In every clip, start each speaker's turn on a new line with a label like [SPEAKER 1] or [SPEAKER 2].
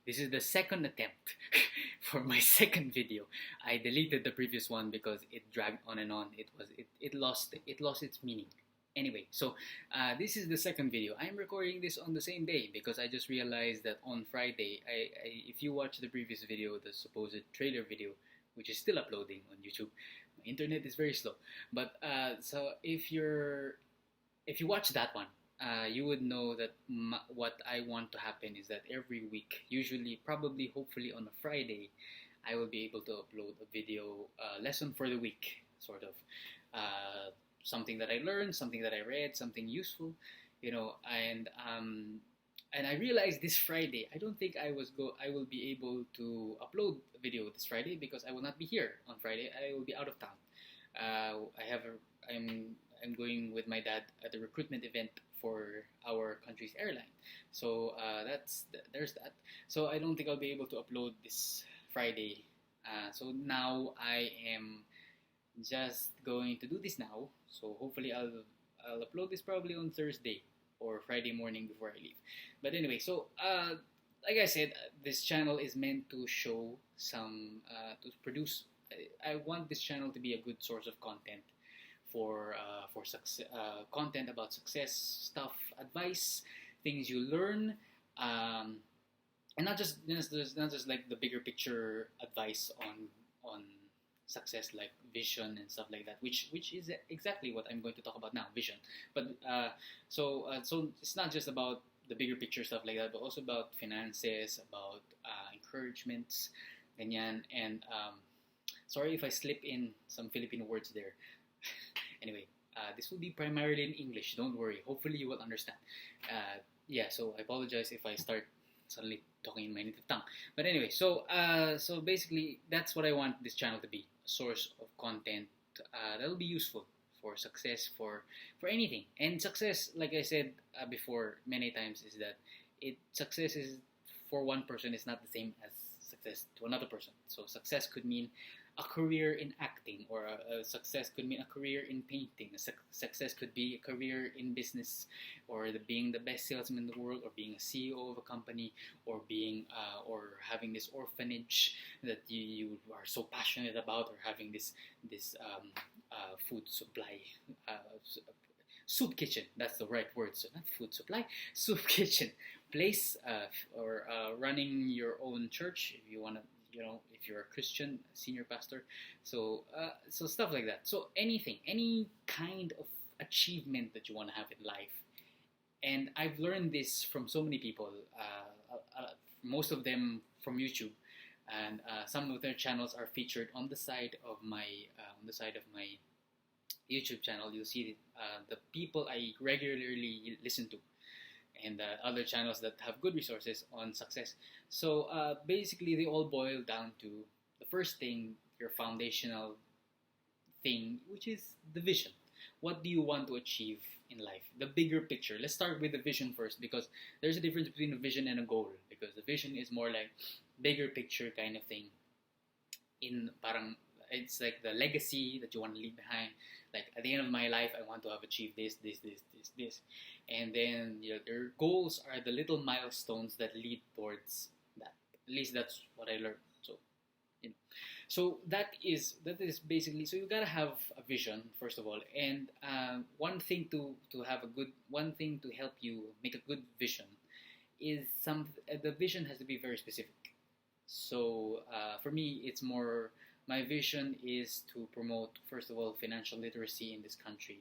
[SPEAKER 1] This is the second attempt for my second video. I deleted the previous one because it dragged on and on. It lost its meaning. Anyway, so this is the second video. I'm recording this on the same day because I just realized that on Friday, if you watch the previous video, the supposed trailer video, which is still uploading on YouTube, my internet is very slow. But so if you watch that one, you would know that what I want to happen is that every week, usually, probably, hopefully on a Friday, I will be able to upload a video lesson for the week, sort of. Something that I learned, something that I read, something useful, and I realized this Friday, I don't think I will be able to upload a video this Friday because I will not be here on Friday. I will be out of town. I'm going with my dad at the recruitment event for our country's airline. So there's that. So I don't think I'll be able to upload this Friday. So now I am just going to do this now. So hopefully I'll upload this probably on Thursday or Friday morning before I leave. But anyway, so like I said, this channel is meant to show to produce. I want this channel to be a good source of content for success, content about success stuff, advice, things you learn, and not just like the bigger picture advice on success, like vision and stuff like that, which is exactly what I'm going to talk about now, vision. But so it's not just about the bigger picture stuff like that, but also about finances, about encouragements, ganyan, and sorry if I slip in some Filipino words there. Anyway, this will be primarily in English. Don't worry. Hopefully, you will understand. Yeah. So I apologize if I start suddenly talking in my native tongue. But anyway, so basically, that's what I want this channel to be—a source of content that will be useful for success, for anything. And success, like I said before many times, is that success is for one person is not the same as success to another person. So success could mean a career in acting, or a success could mean a career in painting. Success could be a career in business, or being the best salesman in the world, or being a CEO of a company, or being or having this orphanage that you are so passionate about, or having this food supply. Soup kitchen, that's the right word. So not food supply, soup kitchen place, or running your own church if you want to, if you're a Christian senior pastor. So stuff like that. So anything, any kind of achievement that you want to have in life. And I've learned this from so many people, most of them from YouTube, and some of their channels are featured on the side of my YouTube channel. You'll see the people I regularly listen to, and other channels that have good resources on success. So basically, they all boil down to the first thing, your foundational thing, which is the vision. What do you want to achieve in life? The bigger picture. Let's start with the vision first, because there's a difference between a vision and a goal. Because the vision is more like bigger picture kind of thing. It's like the legacy that you want to leave behind. Like at the end of my life, I want to have achieved this, and then your goals are the little milestones that lead towards that. At least that's what I learned. So that is basically. So you gotta have a vision first of all, and one thing to help you make a good vision is the vision has to be very specific. So for me, it's more. My vision is to promote, first of all, financial literacy in this country,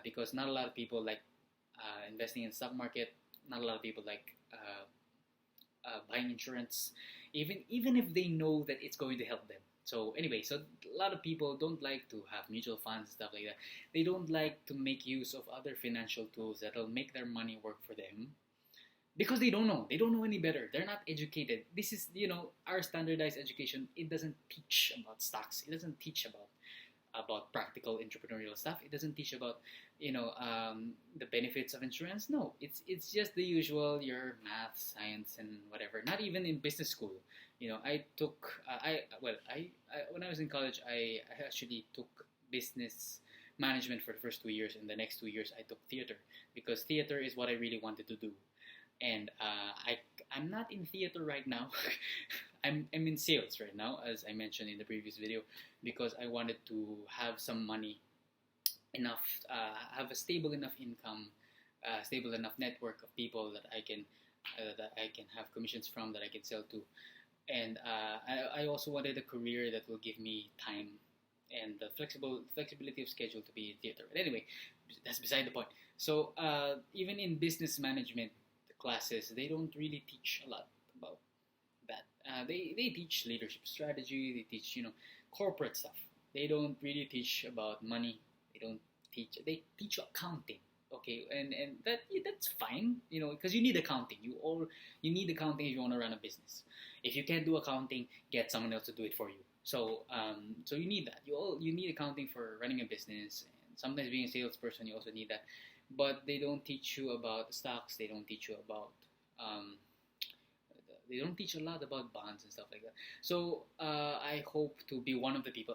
[SPEAKER 1] because not a lot of people like investing in the stock market. Not a lot of people like buying insurance, even if they know that it's going to help them. So anyway, so a lot of people don't like to have mutual funds and stuff like that. They don't like to make use of other financial tools that'll make their money work for them, because they don't know any better. They're not educated. This is, our standardized education. It doesn't teach about stocks. It doesn't teach about practical entrepreneurial stuff. It doesn't teach about the benefits of insurance. No, it's just the usual, your math, science, and whatever. Not even in business school. I took when I was in college, I actually took business management for the first 2 years, and the next 2 years I took theater, because theater is what I really wanted to do. And I'm not in theater right now. I'm in sales right now, as I mentioned in the previous video, because I wanted to have some money enough, have a stable enough income, stable enough network of people that I can have commissions from, that I can sell to, and I also wanted a career that will give me time and the flexibility of schedule to be in theater. But anyway, that's beside the point. So even in business management classes, they don't really teach a lot about that. They teach leadership strategy. They teach corporate stuff. They don't really teach about money. They teach accounting. Okay, and that's fine, because you need accounting. You need accounting if you want to run a business. If you can't do accounting, get someone else to do it for you. So you need that. You need accounting for running a business, and sometimes being a salesperson, you also need that. But they don't teach you about stocks. They don't teach you about they don't teach a lot about bonds and stuff like that. So I hope to be one of the people.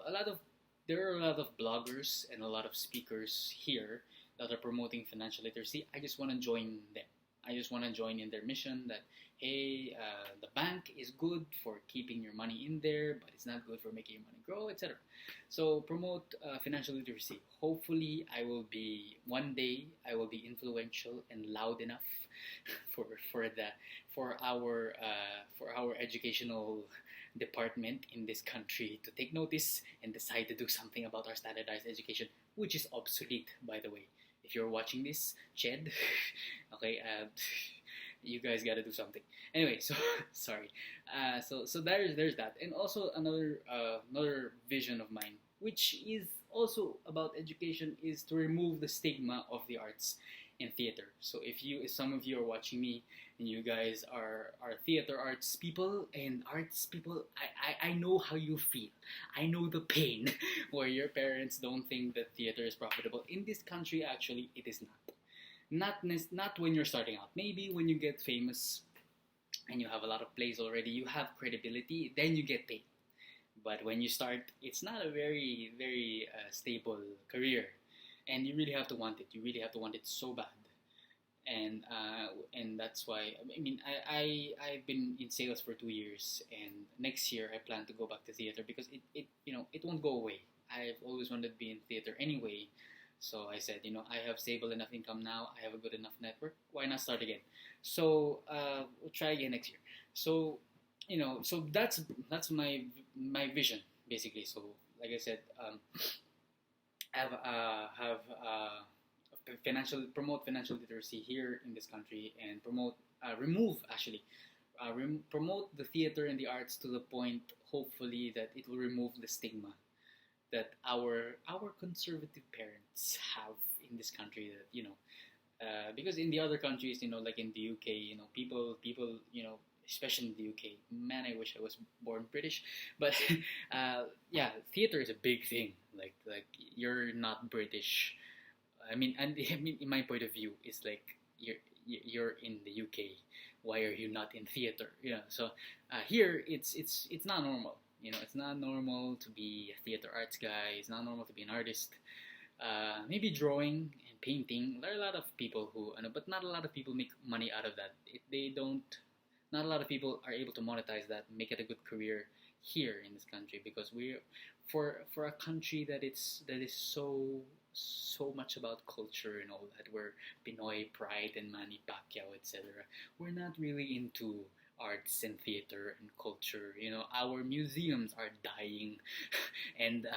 [SPEAKER 1] There are a lot of bloggers and a lot of speakers here that are promoting financial literacy. I just want to join them. I just want to join in their mission that, hey, the bank is good for keeping your money in there, but it's not good for making your money grow, etc. So promote financial literacy. Hopefully, one day I will be influential and loud enough for our educational department in this country to take notice and decide to do something about our standardized education, which is obsolete, by the way. If you're watching this, Ched, okay, you guys gotta do something. Anyway, so sorry. So there's that, and also another vision of mine, which is also about education, is to remove the stigma of the arts in theater. So if some of you are watching me and you guys are theater arts people and arts people, I know how you feel. I know the pain where your parents don't think that theater is profitable. In this country, actually, it is not. Not when you're starting out. Maybe when you get famous and you have a lot of plays already, you have credibility, then you get paid. But when you start, it's not a very, very stable career. And you really have to want it. You really have to want it so bad, and that's why I've been in sales for 2 years, and next year I plan to go back to theater because it won't go away. I've always wanted to be in theater anyway, so I said I have stable enough income now. I have a good enough network. Why not start again? So we'll try again next year. So so that's my vision basically. So like I said. Promote financial literacy here in this country, and promote the theater and the arts to the point, hopefully, that it will remove the stigma that our conservative parents have in this country. That because in the other countries, like in the UK, people, especially in the UK. Man, I wish I was born British, but yeah, theater is a big thing. Like you're not British. In my point of view, it's like you're in the UK. Why are you not in theater? So here it's not normal. It's not normal to be a theater arts guy. It's not normal to be an artist. Maybe drawing and painting. There are a lot of people who, but not a lot of people make money out of that. They don't. Not a lot of people are able to monetize that, make it a good career here in this country, because we're for a country that is so much about culture and all that. We're Pinoy pride and Manny Pacquiao, etc. We're not really into arts and theater and culture. Our museums are dying, and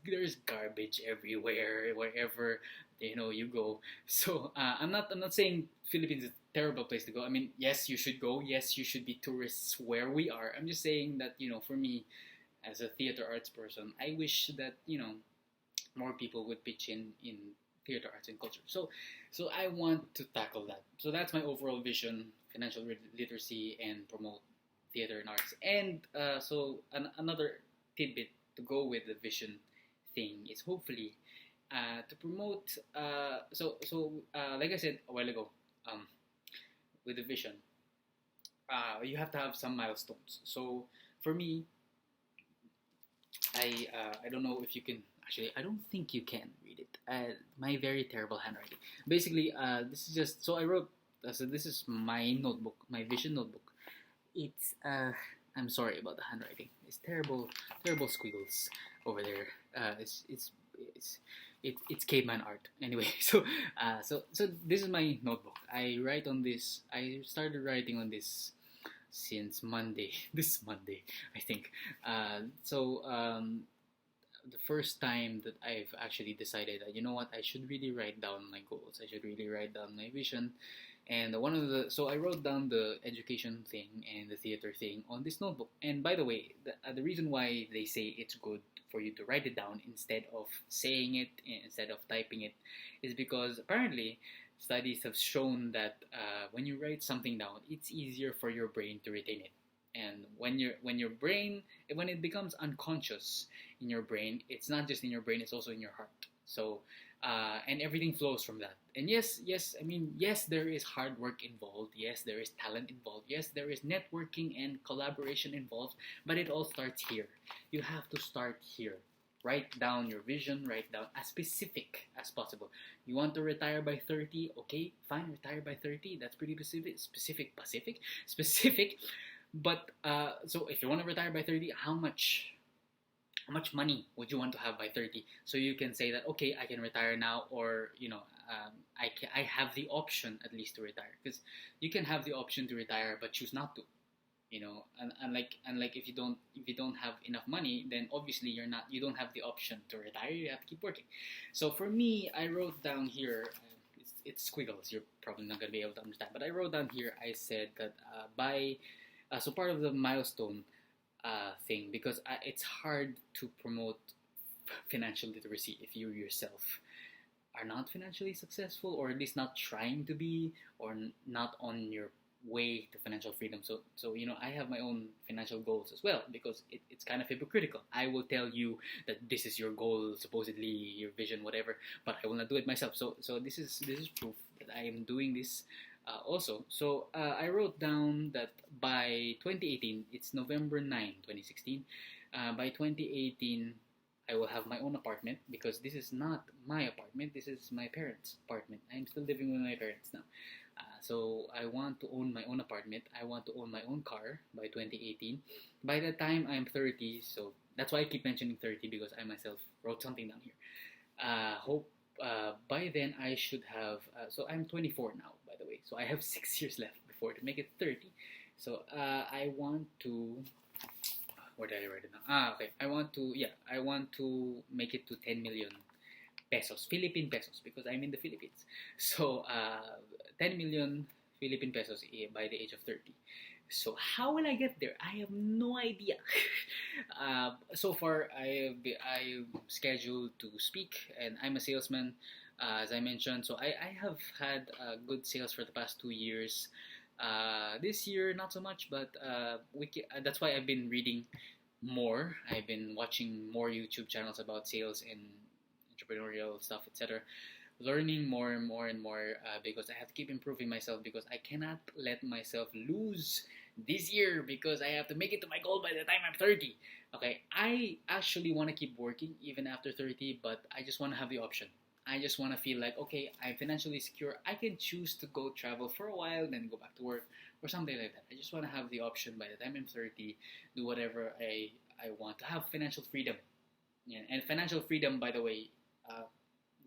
[SPEAKER 1] there's garbage everywhere wherever you go. So I'm not saying Philippines is a terrible place to go. Yes, you should go. Yes, you should be tourists where we are. I'm just saying that for me, as a theater arts person, I wish that more people would pitch in theater arts and culture. So I want to tackle that. So that's my overall vision: financial literacy and promote theater and arts. And another tidbit to go with the vision thing is hopefully to promote. Like I said a while ago, with the vision, you have to have some milestones. So for me, I don't know if you can. Actually, I don't think you can read it. My very terrible handwriting. Basically, this is just. So I wrote So this is my notebook, my vision notebook. It's I'm sorry about the handwriting. It's terrible, terrible squiggles over there. It's it's caveman art. Anyway, so this is my notebook. I write on this. I started writing on this since Monday. This Monday, I think. The first time that I've actually decided that, you know what, I should really write down my goals. I should really write down my vision. And one of the so I wrote down the education thing and the theater thing on this notebook. And by the way, the reason why they say it's good for you to write it down instead of saying it, instead of typing it, is because apparently studies have shown that when you write something down, it's easier for your brain to retain it. And when your brain, when it becomes unconscious in your brain, it's not just in your brain, it's also in your heart. So and everything flows from that. And yes, I mean, yes, there is hard work involved. Yes, there is talent involved. Yes, there is networking and collaboration involved. But it all starts here. You have to start here. Write down your vision. Write down as specific as possible. You want to retire by 30? Okay, fine, retire by 30. That's pretty specific. But so if you want to retire by 30, how much money would you want to have by 30, so you can say that, okay, I can retire now, or I have the option at least to retire, because you can have the option to retire but choose not to, and unlike if you don't have enough money, then obviously you don't have the option to retire. You have to keep working. So for me, I wrote down here, it's squiggles, you're probably not going to be able to understand, but I wrote down here, I said that so part of the milestone thing, because it's hard to promote financial literacy if you yourself are not financially successful, or at least not trying to be, or not on your way to financial freedom. So I have my own financial goals as well, because it's kind of hypocritical. I will tell you that this is your goal, supposedly your vision, whatever, but I will not do it myself. So this is proof that I am doing this also. So I wrote down that by 2018, it's November 9, 2016, by 2018, I will have my own apartment, because this is not my apartment, this is my parents' apartment. I'm still living with my parents now. So I want to own my own apartment. I want to own my own car by 2018. By the time I'm 30, so that's why I keep mentioning 30, because I myself wrote something down here. Hope by then I should have, so I'm 24 now, by the way, so I have 6 years left before to make it 30. So I want to, where did I write it now? Okay, I want to make it to 10 million pesos, Philippine pesos, because I'm in the Philippines. So 10 million Philippine pesos by the age of 30. So how will I get there? I have no idea. So far, I'm scheduled to speak, and I'm a salesman, as I mentioned. So I have had good sales for the past 2 years. This year, not so much, but that's why I've been reading more. I've been watching more YouTube channels about sales and entrepreneurial stuff, etc. Learning more and more and more, because I have to keep improving myself, because I cannot let myself lose this year, because I have to make it to my goal by the time I'm 30. Okay, I actually want to keep working even after 30, but I just want to have the option. I just want to feel like, okay, I'm financially secure. I can choose to go travel for a while, then go back to work or something like that. I just want to have the option by the time I'm 30, do whatever I want, to have financial freedom. Yeah, and financial freedom, by the way,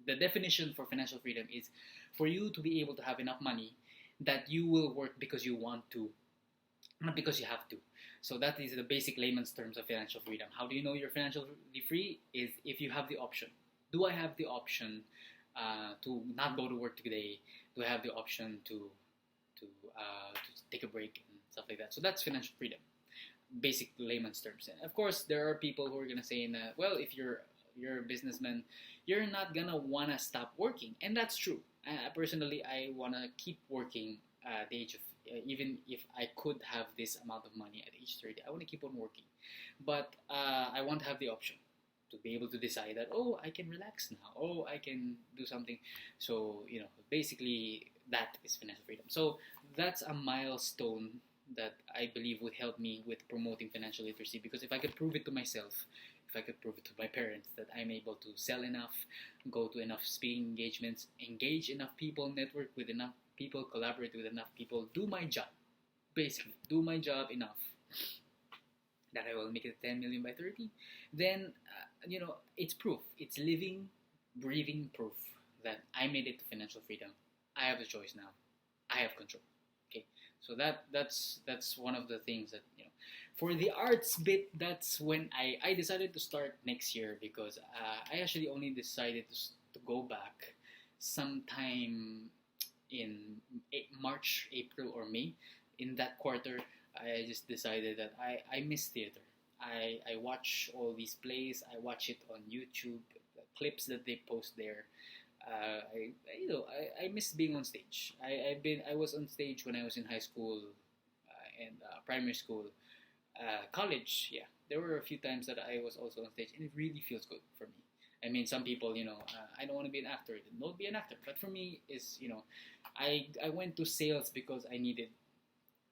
[SPEAKER 1] the definition for financial freedom is for you to be able to have enough money that you will work because you want to, not because you have to. So that is the basic layman's terms of financial freedom. How do you know you're financially free? Is if you have the option. Do I have the option to not go to work today? Do I have the option to take a break and stuff like that? So that's financial freedom, basic layman's terms. And of course, there are people who are gonna say that, well, if you're a businessman, you're not gonna wanna stop working, and that's true. Personally, I wanna keep working at the age of, even if I could have this amount of money at age 30, I wanna keep on working. But I want to have the option to be able to decide that, oh, I can relax now, oh, I can do something. So basically that is financial freedom. So that's a milestone that I believe would help me with promoting financial literacy, because if I could prove it to myself, if I could prove it to my parents that I'm able to sell enough, go to enough speaking engagements, engage enough people, network with enough people, collaborate with enough people, do my job, basically, do my job enough that I will make it 10 million by 30, then, it's proof. It's living, breathing proof that I made it to financial freedom. I have the choice now. I have control. Okay, so that's one of the things that For the arts bit, that's when I decided to start next year because I actually only decided to go back sometime in March, April, or May. In that quarter, I just decided that I miss theater. I watch all these plays. I watch it on YouTube, the clips that they post there. I miss being on stage. I was on stage when I was in high school and primary school, college. Yeah, there were a few times that I was also on stage, and it really feels good for me. I mean, some people, I don't want to be an actor. Don't be an actor. But for me, I went to sales because I needed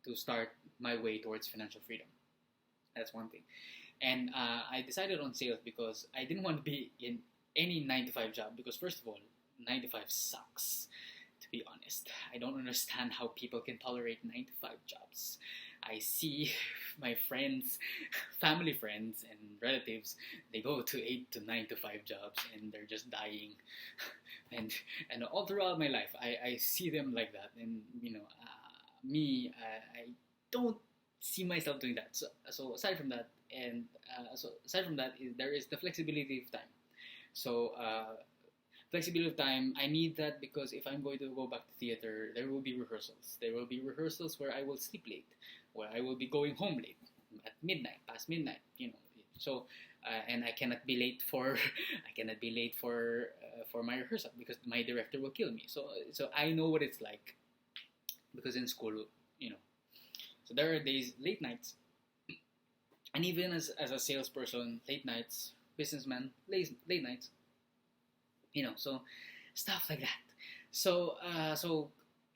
[SPEAKER 1] to start my way towards financial freedom. That's one thing. And I decided on sales because I didn't want to be in any 9 to 5 job because, first of all, 9 to 5 sucks, to be honest. I don't understand how people can tolerate 9 to 5 jobs. I see my friends, family friends, and relatives, they go to 8 to 9 to 5 jobs and they're just dying. And all throughout my life, I see them like that. And, I don't see myself doing that. So aside from that, there is the flexibility of time. So flexibility of time, I need that because if I'm going to go back to theater, there will be rehearsals. There will be rehearsals where I will sleep late, where I will be going home late at midnight, past midnight. So and I cannot be late for for my rehearsal because my director will kill me. So I know what it's like because in school, So there are days, late nights, and even as a salesperson, late nights, businessman, late nights, so stuff like that. So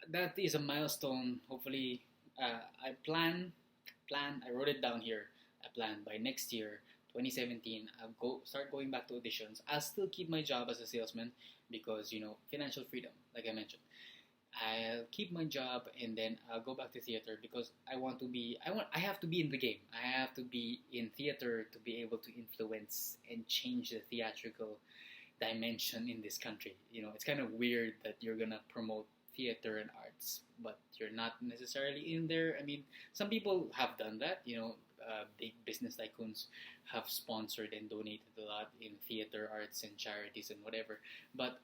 [SPEAKER 1] that is a milestone. Hopefully, I wrote it down here. I plan by next year, 2017, I'll start going back to auditions. I'll still keep my job as a salesman because financial freedom, like I mentioned. I'll keep my job and then I'll go back to theater because I have to be in the game. I have to be in theater to be able to influence and change the theatrical dimension in this country. It's kind of weird that you're gonna promote theater and arts, but you're not necessarily in there. I mean, some people have done that. Big business tycoons have sponsored and donated a lot in theater, arts, and charities and whatever. But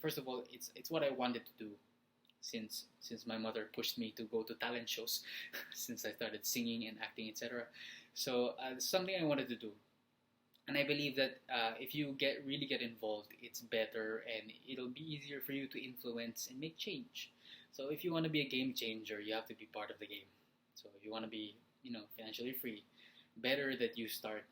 [SPEAKER 1] first of all, it's what I wanted to do since my mother pushed me to go to talent shows since I started singing and acting, etc. So it's something I wanted to do. And I believe that if you really get involved, it's better and it'll be easier for you to influence and make change. So if you want to be a game changer, you have to be part of the game. So if you want to be, financially free, better that you start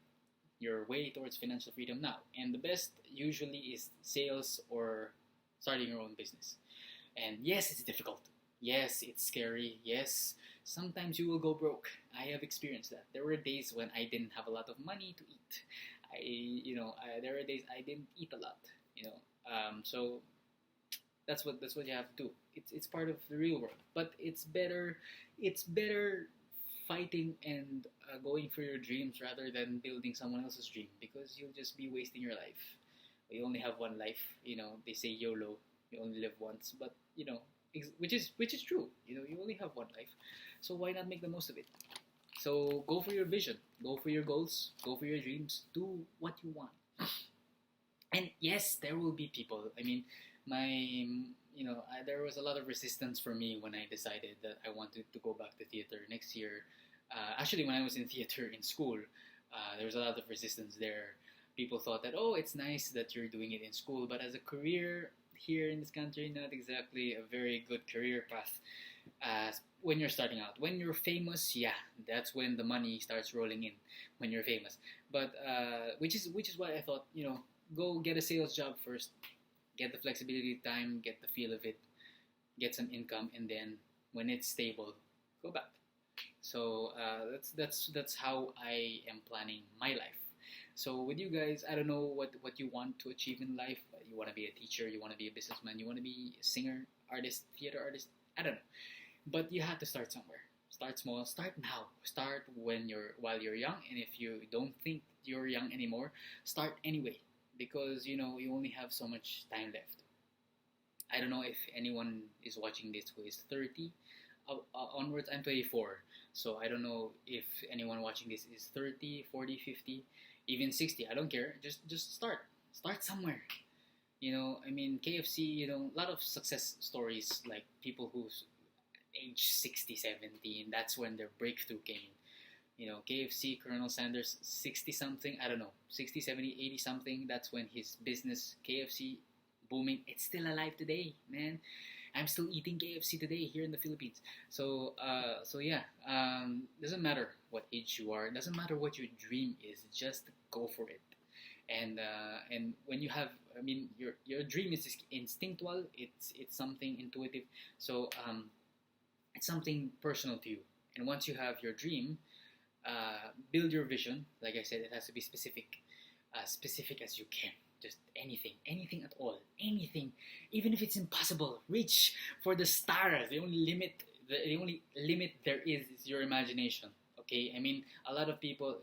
[SPEAKER 1] your way towards financial freedom now. And the best usually is sales or starting your own business. And yes, it's difficult. Yes, it's scary. Yes, sometimes you will go broke. I have experienced that. There were days when I didn't have a lot of money to eat. There were days I didn't eat a lot. So that's what you have to do. It's part of the real world. But it's better fighting and going for your dreams rather than building someone else's dream because you'll just be wasting your life. We only have one life. They say YOLO. You only live once, but which is true. You only have one life, so why not make the most of it? So go for your vision, go for your goals, go for your dreams, do what you want. And yes, there will be people. I mean, there was a lot of resistance for me when I decided that I wanted to go back to theater next year. Actually, when I was in theater in school, there was a lot of resistance there. People thought that, oh, it's nice that you're doing it in school, but as a career here in this country, not exactly a very good career path. When you're starting out, when you're famous, yeah, that's when the money starts rolling in. When you're famous, but which is why I thought, go get a sales job first, get the flexibility time, get the feel of it, get some income, and then when it's stable, go back. So that's how I am planning my life. So with you guys, I don't know what you want to achieve in life. You want to be a teacher, you want to be a businessman, you want to be a singer, artist, theater artist. I don't know, but you have to start somewhere. Start small. Start now. Start while you're young, and if you don't think you're young anymore, start anyway, because you only have so much time left. I don't know if anyone is watching this who is 30 onwards. I'm 24, so I don't know if anyone watching this is 30, 40, 50, even 60. I don't care. Just start somewhere. I mean, KFC, a lot of success stories, like people who's age 60, 70, and that's when their breakthrough came. KFC, Colonel Sanders, 60 something, I don't know, 60, 70, 80 something, that's when his business, KFC, booming. It's still alive today, man. I'm still eating KFC today here in the Philippines. So yeah, doesn't matter what age you are, doesn't matter what your dream is, just go for it. And when you have, I mean, your dream is instinctual. It's something intuitive. So it's something personal to you. And once you have your dream, build your vision. Like I said, it has to be specific, specific as you can. Just anything at all, anything, even if it's impossible. Reach for the stars. The only limit there is your imagination. Okay, I mean, a lot of people,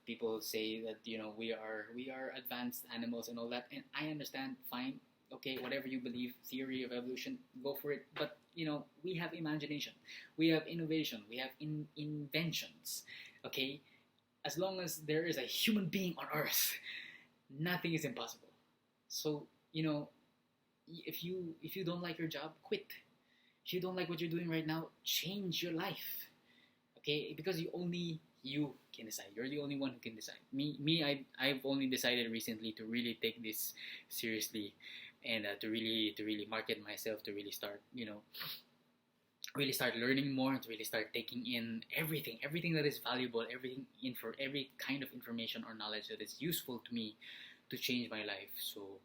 [SPEAKER 1] people say that we are advanced animals and all that, and I understand. Fine, okay, whatever you believe, theory of evolution, go for it. But we have imagination, we have innovation, we have inventions. Okay, as long as there is a human being on Earth, nothing is impossible. So if you don't like your job, quit. If you don't like what you're doing right now, change your life. Okay, because you can decide. You're the only one who can decide. I've only decided recently to really take this seriously, and to really market myself, to really start really start learning more, to really start taking in everything that is valuable, every kind of information or knowledge that is useful to me to change my life. So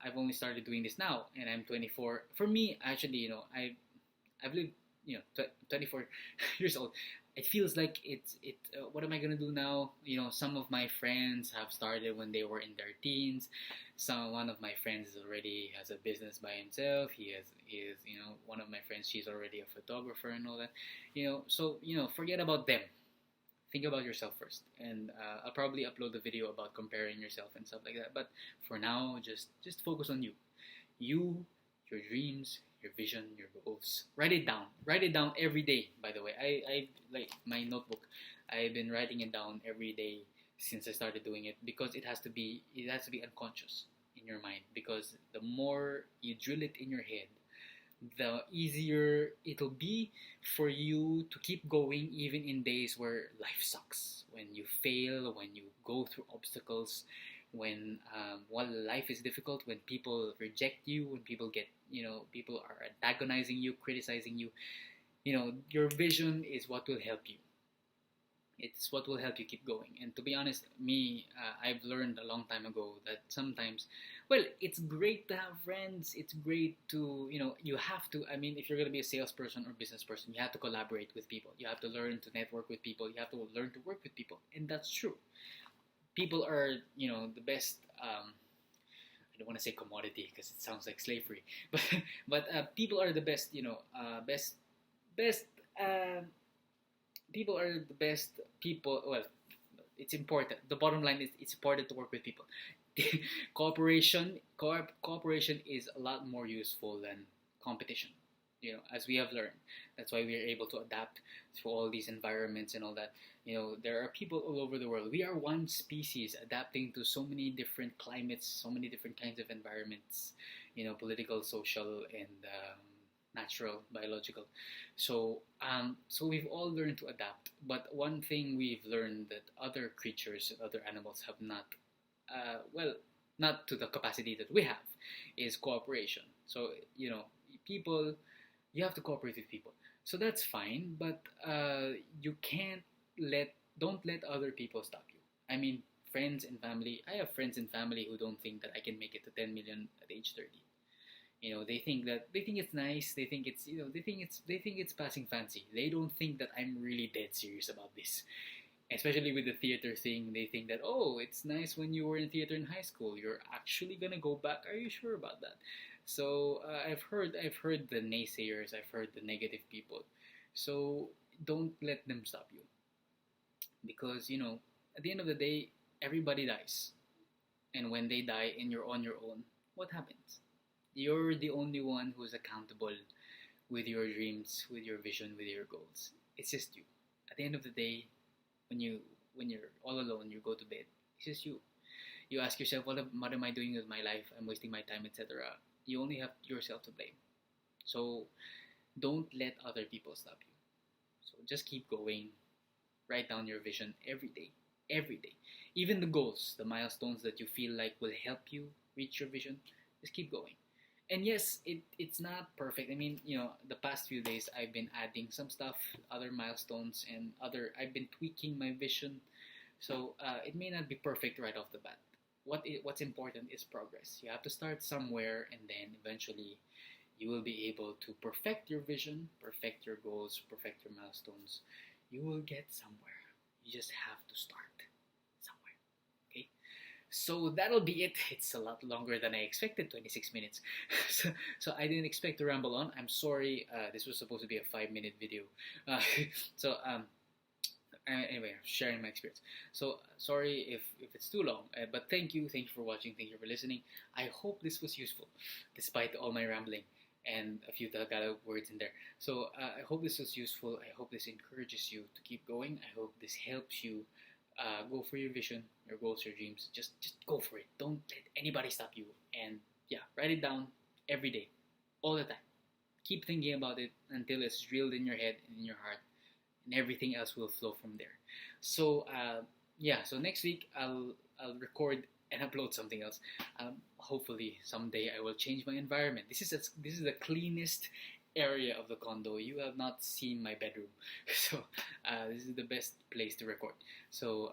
[SPEAKER 1] I've only started doing this now, and I'm 24. For me, actually, I've lived 24 years old. It feels like what am I gonna do now? Some of my friends have started when they were in their teens. One of my friends already has a business by himself. He is one of my friends, she's already a photographer and all that. So forget about them. Think about yourself first, and I'll probably upload a video about comparing yourself and stuff like that. But for now, just focus on you, your dreams, your vision, your goals. Write it down. Write it down every day. By the way, I like my notebook. I've been writing it down every day since I started doing it, because it has to be unconscious in your mind. Because the more you drill it in your head, the easier it'll be for you to keep going, even in days where life sucks, when you fail, when you go through obstacles, when while life is difficult, when people reject you, when people people are antagonizing you, criticizing you. Your vision is what will help you. It's what will help you keep going. And to be honest, I've learned a long time ago that sometimes, well, it's great to have friends. It's great to, you have to, I mean, if you're going to be a salesperson or business person, you have to collaborate with people. You have to learn to network with people. You have to learn to work with people. And that's true. People are, the best, I don't want to say commodity because it sounds like slavery, but people are the best, best, people are the best people. Well, it's important. The bottom line is it's important to work with people. Cooperation is a lot more useful than competition. As we have learned, that's why we are able to adapt to all these environments and all that. There are people all over the world. We are one species adapting to so many different climates, so many different kinds of environments. Political, social, and natural, biological. So we've all learned to adapt. But one thing we've learned that other creatures, other animals have not, not to the capacity that we have, is cooperation. So people, you have to cooperate with people. So that's fine, but you don't let other people stop you. I mean, friends and family. I have friends and family who don't think that I can make it to 10 million at age 30. They think it's nice. They think it's passing fancy. They don't think that I'm really dead serious about this. Especially with the theater thing, they think that, oh, it's nice when you were in theater in high school. You're actually gonna go back. Are you sure about that? So I've heard the naysayers, I've heard the negative people. So don't let them stop you, because at the end of the day, everybody dies, and when they die and you're on your own, what happens? You're the only one who's accountable with your dreams, with your vision, with your goals. It's just you. At the end of the day, when you're all alone, you go to bed. It's just you. You ask yourself, what am I doing with my life? I'm wasting my time, etc. You only have yourself to blame. So don't let other people stop you. So just keep going. Write down your vision every day. Every day. Even the goals, the milestones that you feel like will help you reach your vision, just keep going. And yes, it's not perfect. I mean, the past few days I've been adding some stuff, other milestones, and I've been tweaking my vision. So it may not be perfect right off the bat. What's important is progress. You have to start somewhere, and then eventually you will be able to perfect your vision, perfect your goals, perfect your milestones. You will get somewhere. You just have to start somewhere. Okay? So that'll be it. It's a lot longer than I expected, 26 minutes. so I didn't expect to ramble on. I'm sorry. This was supposed to be a 5-minute video. Uh, so anyway, I'm sharing my experience. So sorry if it's too long, but thank you for watching, thank you for listening. I hope this was useful, despite all my rambling and a few Tagalog words in there. So I hope this was useful. I hope this encourages you to keep going. I hope this helps you go for your vision, your goals, your dreams. Just go for it. Don't let anybody stop you. And yeah, write it down every day, all the time. Keep thinking about it until it's drilled in your head and in your heart, and everything else will flow from there. So so next week I'll record and upload something else. Hopefully someday I will change my environment. This is the cleanest area of the condo. You have not seen my bedroom, so this is the best place to record. So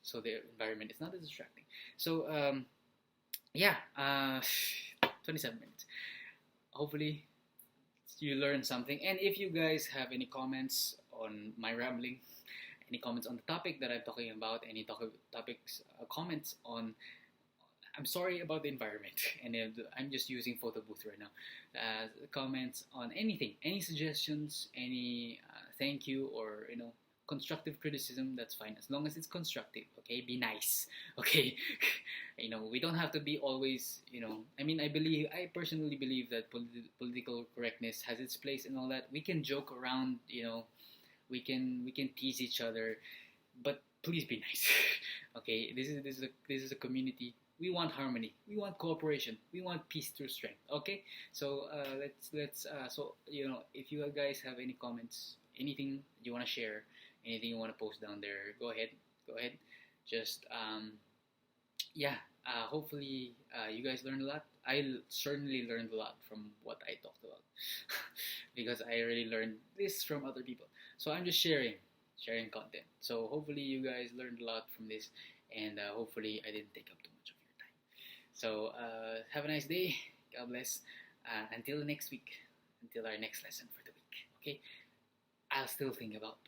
[SPEAKER 1] so the environment is not as distracting. So 27 minutes. Hopefully you learned something. And if you guys have any comments on my rambling, any comments on the topic that I'm talking about, any topics, comments on, I'm sorry about the environment, and I'm just using photo booth right now. Comments on anything, any suggestions, any thank you, or constructive criticism, that's fine, as long as it's constructive. Okay, be nice. Okay, we don't have to be always. I personally believe that political correctness has its place and all that. We can joke around, we can tease each other, but please be nice. Okay, this is a community. We want harmony. We want cooperation. We want peace through strength. Okay, so let's if you guys have any comments, anything you want to share, anything you want to post down there, go ahead. Just hopefully you guys learned a lot. I certainly learned a lot from what I talked about because I already learned this from other people. So I'm just sharing content. So hopefully you guys learned a lot from this, and hopefully I didn't take up too much of your time. So have a nice day. God bless. Until next week, until our next lesson for the week. Okay, I'll still think about